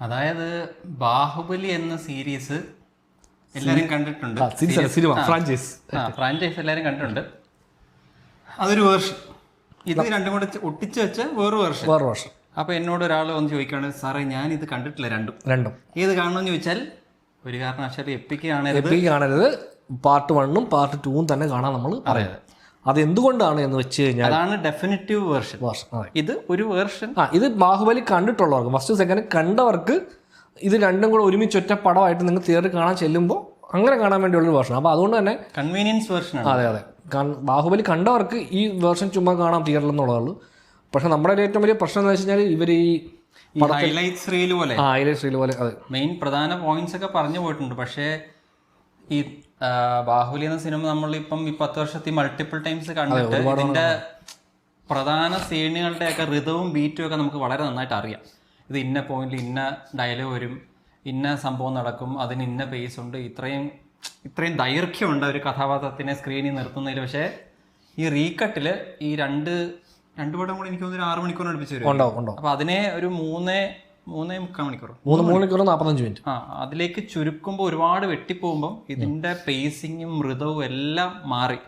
അതായത് ബാഹുബലി എന്ന സീരീസ് എല്ലാവരും കണ്ടിട്ടുണ്ട്. ഫ്രാഞ്ചൈസ് എല്ലാവരും കണ്ടിട്ടുണ്ട്. അതൊരു വേർഷൻ. ഇത് രണ്ടും കൂടെ ഒട്ടിച്ച് വെച്ച വേറൊരു വേർഷൻ. അപ്പൊ എന്നോട് ഒരാൾ വന്ന് ചോദിക്കുകയാണ്, സാറേ ഞാൻ ഇത് കണ്ടിട്ടില്ല രണ്ടും ഏത് കാണണമെന്ന് ചോദിച്ചാൽ ഒരു കാരണവശാലും എപ്പിക് കാണരുത്, പാർട്ട് 1ഉം പാർട്ട് 2ഉം തന്നെ കാണാൻ നമ്മൾ പറയുന്നത്. അതെന്തുകൊണ്ടാണ് എന്ന് വെച്ച് കഴിഞ്ഞാൽ അതാണ് ഡെഫിനിറ്റീവ് വേർഷൻ. ഇത് ഒരു വേർഷൻ. ഇത് ബാഹുബലി കണ്ടിട്ടുള്ളവർക്ക്, ഫസ്റ്റ് സെക്കൻഡ് കണ്ടവർക്ക് ഇത് രണ്ടും കൂടെ ഒരുമിച്ച് ഒറ്റ പടമായിട്ട് നിങ്ങൾ തിയേറ്ററിൽ കാണാൻ ചെല്ലുമ്പോൾ അങ്ങനെ കാണാൻ വേണ്ടിയുള്ളൊരു വേർഷൻ. അപ്പോൾ അതുകൊണ്ട് തന്നെ കൺവീനിയൻസ് വേർഷൻ. അതെ. ബാഹുബലി കണ്ടവർക്ക് ഈ വേർഷൻ ചുമ്മാ കാണാം തിയേറ്ററിൽ എന്നുള്ളതുള്ളൂ. പക്ഷെ നമ്മുടെ ഏറ്റവും വലിയ പ്രശ്നം എന്ന് വെച്ച് കഴിഞ്ഞാൽ ഇവർ ഈ ഹൈലൈറ്റ്സ് റീൽ പോലെ അതെ മെയിൻ പ്രധാന പോയിന്റ്സ് ഒക്കെ പറഞ്ഞു പോയിട്ടുണ്ട്. പക്ഷേ ഈ ബാഹുബലി എന്ന സിനിമ നമ്മളിപ്പം ഈ 10 വർഷത്തിൽ മൾട്ടിപ്പിൾ ടൈംസ് കണ്ടിട്ട് ഇതിന്റെ പ്രധാന സീനുകളുടെ ഒക്കെ ഋതവും ബീറ്റും ഒക്കെ നമുക്ക് വളരെ നന്നായിട്ട് അറിയാം. ഇത് ഇന്ന പോയിന്റിൽ ഇന്ന ഡയലോഗ് വരും, ഇന്ന സംഭവം നടക്കും, അതിന് ഇന്ന പേസ് ഉണ്ട്, ഇത്രയും ദൈർഘ്യമുണ്ട് ഒരു കഥാപാത്രത്തിനെ സ്ക്രീനിൽ നിർത്തുന്നതിൽ. പക്ഷേ ഈ റീകട്ടില് ഈ രണ്ട് പടം കൂടി എനിക്ക് തോന്നുന്നു 6 മണിക്കൂർ അടുപ്പിച്ച് വരും. അപ്പൊ അതിനെ ഒരു 3.75 മണിക്കൂർ 45 മിനിറ്റ് അതിലേക്ക് ചുരുക്കുമ്പോൾ ഒരുപാട് വെട്ടിപ്പോകുമ്പോൾ ഇതിന്റെ പേസിങ്ങും മൃദവും എല്ലാം മാറി.